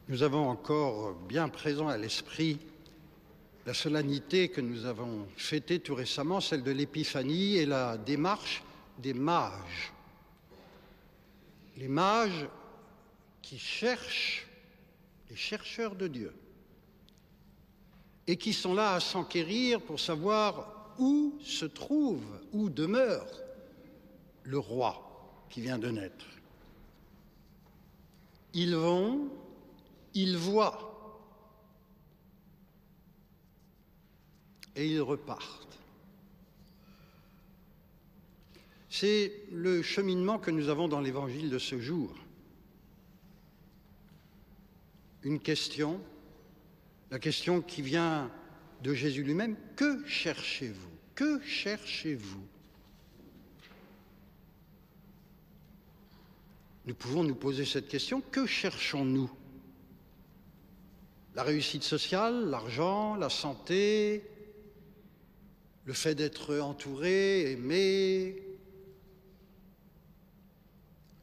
Nous avons encore bien présent à l'esprit la solennité que nous avons fêtée tout récemment, celle de l'Épiphanie et la démarche des mages. Les mages qui cherchent, les chercheurs de Dieu, et qui sont là à s'enquérir pour savoir où se trouve, où demeure le roi qui vient de naître. Ils vont, ils voient, et ils repartent. C'est le cheminement que nous avons dans l'évangile de ce jour. Une question, la question qui vient de Jésus lui-même, que cherchez-vous? Que cherchez-vous? Nous pouvons nous poser cette question, que cherchons-nous? La réussite sociale, l'argent, la santé, le fait d'être entouré, aimé.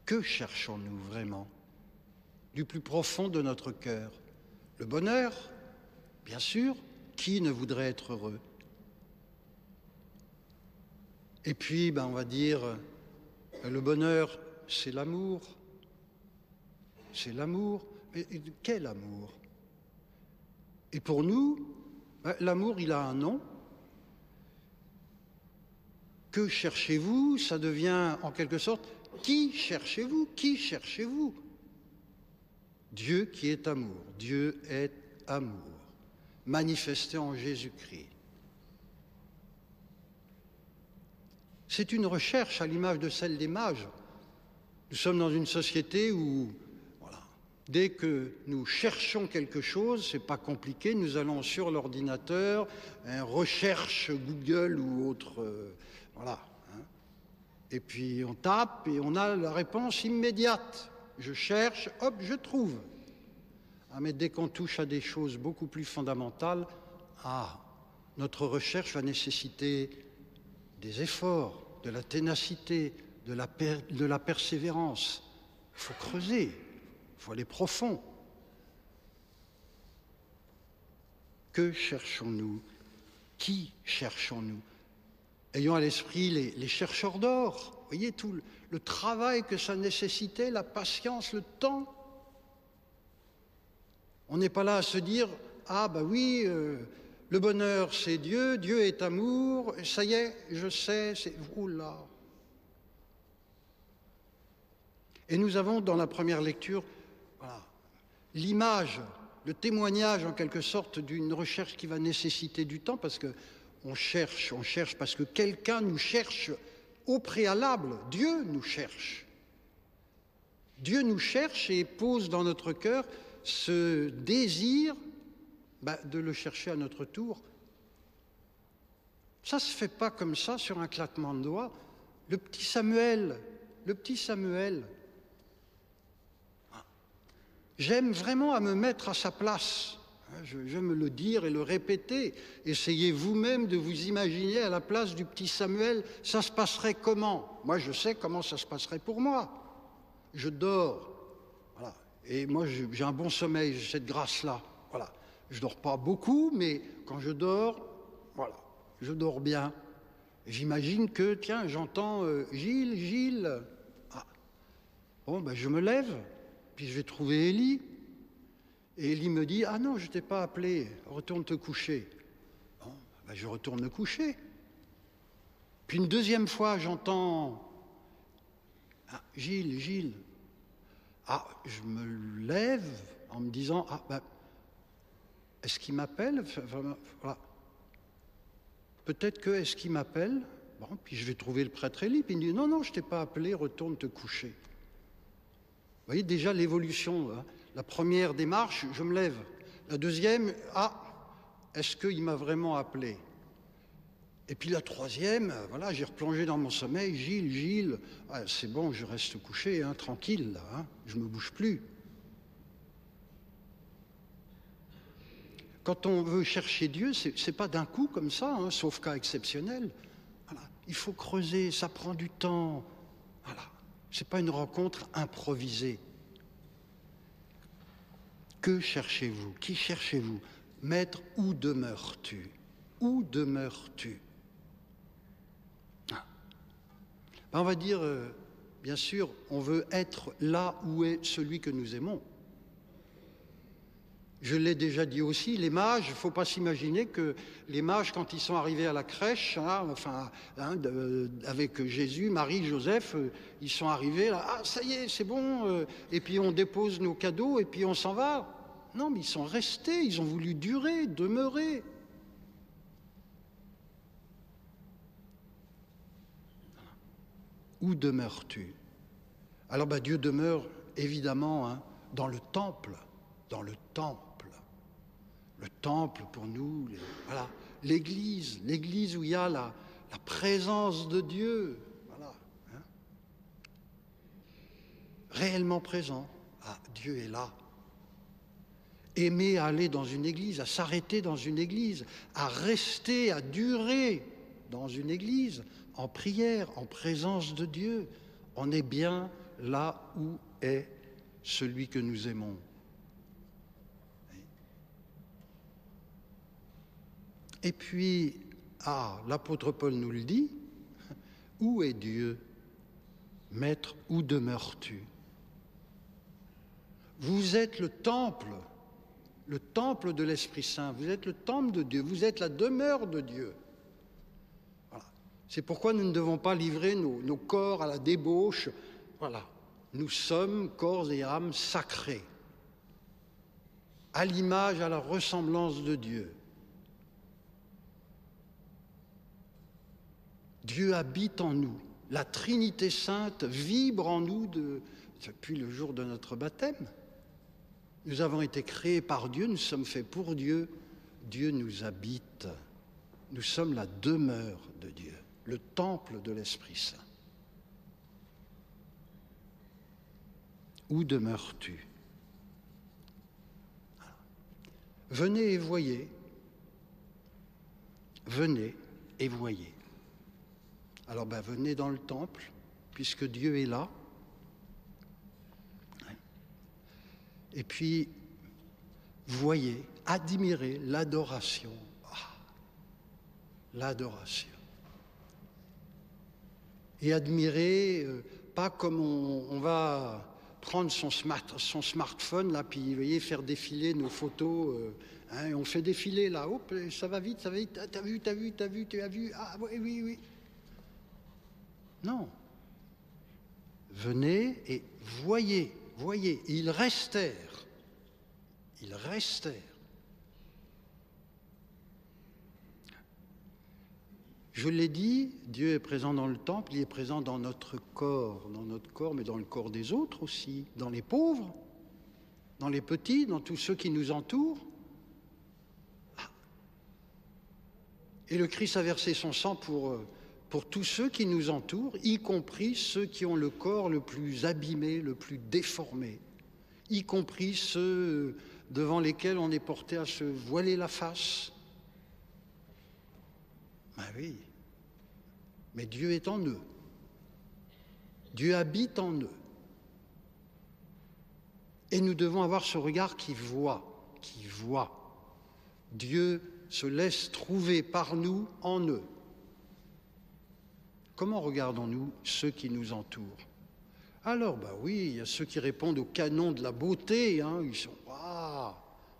Que cherchons-nous vraiment du plus profond de notre cœur? Le bonheur, bien sûr, qui ne voudrait être heureux? Et puis, on va dire, le bonheur, c'est l'amour. C'est l'amour. Mais quel amour? Et pour nous, l'amour, il a un nom. Que cherchez-vous? Ça devient, en quelque sorte, qui cherchez-vous? Qui cherchez-vous? Dieu qui est amour. Dieu est amour, manifesté en Jésus-Christ. C'est une recherche à l'image de celle des mages. Nous sommes dans une société où, dès que nous cherchons quelque chose, c'est pas compliqué, nous allons sur l'ordinateur, recherche Google ou autre, Et puis on tape et on a la réponse immédiate. Je cherche, hop, je trouve. Mais dès qu'on touche à des choses beaucoup plus fondamentales, notre recherche va nécessiter des efforts, de la ténacité, de la persévérance. Il faut creuser, il faut aller profond. Que cherchons-nous? Qui cherchons-nous? Ayons à l'esprit les chercheurs d'or. Vous voyez tout le travail que ça nécessitait, la patience, le temps. On n'est pas là à se dire « le bonheur c'est Dieu, Dieu est amour, ça y est, je sais, c'est... » Oula. Et nous avons dans la première lecture l'image, le témoignage en quelque sorte d'une recherche qui va nécessiter du temps parce que on cherche parce que quelqu'un nous cherche au préalable. Dieu nous cherche. Dieu nous cherche et pose dans notre cœur ce désir de le chercher à notre tour. Ça ne se fait pas comme ça sur un claquement de doigts. Le petit Samuel, j'aime vraiment à me mettre à sa place. Je me le dire et le répéter. Essayez vous-même de vous imaginer à la place du petit Samuel, ça se passerait comment? Moi, je sais comment ça se passerait pour moi. Je dors, et moi, j'ai un bon sommeil, j'ai cette grâce-là, Je dors pas beaucoup, mais quand je dors, je dors bien. J'imagine que, tiens, j'entends Gilles. Je me lève, puis je vais trouver Élie. Et Élie me dit, ah non, je t'ai pas appelé, retourne te coucher. Je retourne me coucher. Puis une deuxième fois, j'entends, Gilles. Je me lève en me disant, est-ce qu'il m'appelle? Peut-être que, est-ce qu'il m'appelle? Puis je vais trouver le prêtre Élie, puis il me dit, non, je t'ai pas appelé, retourne te coucher. Vous voyez déjà l'évolution. La première démarche, je me lève. La deuxième, est-ce qu'il m'a vraiment appelé? Et puis la troisième, j'ai replongé dans mon sommeil. Gilles, c'est bon, je reste couché, tranquille, là, je me bouge plus. Quand on veut chercher Dieu, c'est pas d'un coup comme ça, sauf cas exceptionnel. Il faut creuser, ça prend du temps. C'est pas une rencontre improvisée. Que cherchez-vous? Qui cherchez-vous? Maître, où demeures-tu? Où demeures-tu? On va dire, bien sûr, on veut être là où est celui que nous aimons. Je l'ai déjà dit aussi, les mages, il ne faut pas s'imaginer que les mages, quand ils sont arrivés à la crèche, avec Jésus, Marie, Joseph, ils sont arrivés là, ah ça y est, c'est bon, et puis on dépose nos cadeaux et puis on s'en va. Non, mais ils sont restés, ils ont voulu durer, demeurer. Où demeures-tu? Alors Dieu demeure évidemment dans le temple, dans le temple. Le temple pour nous, voilà, l'église où il y a la présence de Dieu, voilà, réellement présent. Ah, Dieu est là. Aimer aller dans une église, à s'arrêter dans une église, à rester, à durer dans une église, en prière, en présence de Dieu. On est bien là où est celui que nous aimons. Et puis, l'apôtre Paul nous le dit, où est Dieu? Maître, où demeures-tu? Vous êtes le temple de l'Esprit Saint, vous êtes le temple de Dieu, vous êtes la demeure de Dieu. Voilà. C'est pourquoi nous ne devons pas livrer nos corps à la débauche. Voilà. Nous sommes corps et âmes sacrés, à l'image, à la ressemblance de Dieu. Dieu habite en nous. La Trinité Sainte vibre en nous depuis le jour de notre baptême. Nous avons été créés par Dieu, nous sommes faits pour Dieu. Dieu nous habite. Nous sommes la demeure de Dieu, le temple de l'Esprit Saint. Où demeures-tu? Venez et voyez. Venez et voyez. Alors venez dans le temple, puisque Dieu est là. Et puis, voyez, admirez l'adoration. L'adoration. Et admirez, pas comme on va prendre son smartphone, là, puis, vous voyez, faire défiler nos photos. On fait défiler, là, hop, ça va vite, t'as vu, tu as vu, ah oui. Non. Venez et voyez. Ils restèrent. Je l'ai dit, Dieu est présent dans le temple, il est présent dans notre corps, mais dans le corps des autres aussi, dans les pauvres, dans les petits, dans tous ceux qui nous entourent. Et le Christ a versé son sang pour tous ceux qui nous entourent, y compris ceux qui ont le corps le plus abîmé, le plus déformé, y compris ceux devant lesquels on est porté à se voiler la face. Oui, mais Dieu est en eux. Dieu habite en eux. Et nous devons avoir ce regard qui voit. Dieu se laisse trouver par nous en eux. Comment regardons-nous ceux qui nous entourent? Alors, oui, il y a ceux qui répondent au canon de la beauté. Ils sont,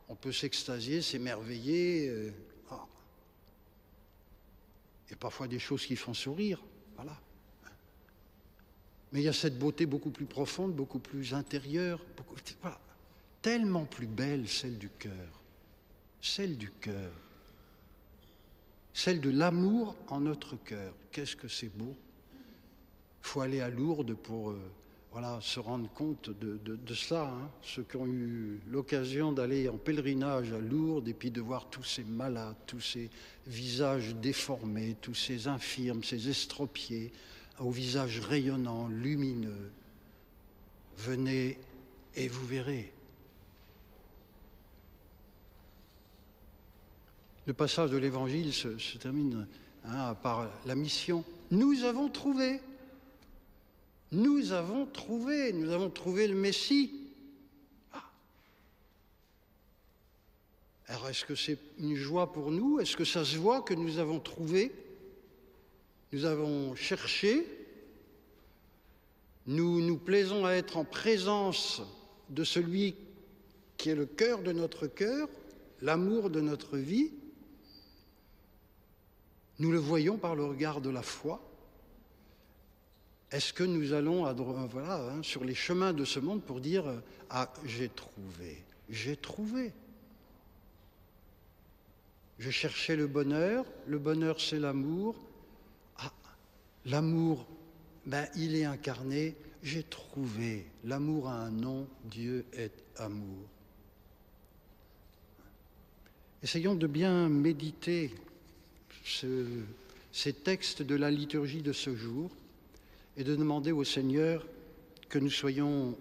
on peut s'extasier, s'émerveiller. Il y a parfois des choses qui font sourire, voilà. Mais il y a cette beauté beaucoup plus profonde, beaucoup plus intérieure, tellement plus belle, celle du cœur. Celle de l'amour en notre cœur. Qu'est-ce que c'est beau! Il faut aller à Lourdes pour se rendre compte de cela. Ceux qui ont eu l'occasion d'aller en pèlerinage à Lourdes et puis de voir tous ces malades, tous ces visages déformés, tous ces infirmes, ces estropiés, au visage rayonnant, lumineux. Venez et vous verrez. Le passage de l'Évangile se termine par la mission. Nous avons trouvé le Messie. Alors, est-ce que c'est une joie pour nous? Est-ce que ça se voit que nous avons trouvé? Nous avons cherché? Nous nous plaisons à être en présence de celui qui est le cœur de notre cœur, l'amour de notre vie? Nous le voyons par le regard de la foi? Est-ce que nous allons sur les chemins de ce monde pour dire « Ah, j'ai trouvé, j'ai trouvé ». Je cherchais le bonheur c'est l'amour. Ah, l'amour, il est incarné, j'ai trouvé. L'amour a un nom, Dieu est amour. Essayons de bien méditer ces textes de la liturgie de ce jour et de demander au Seigneur que nous soyons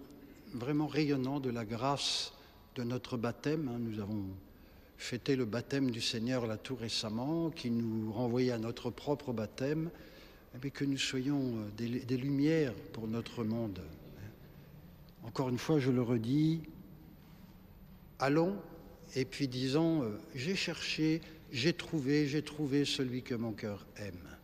vraiment rayonnants de la grâce de notre baptême. Nous avons fêté le baptême du Seigneur là tout récemment, qui nous renvoyait à notre propre baptême, mais que nous soyons des lumières pour notre monde. Encore une fois, je le redis, allons et puis disons, j'ai cherché, j'ai trouvé celui que mon cœur aime.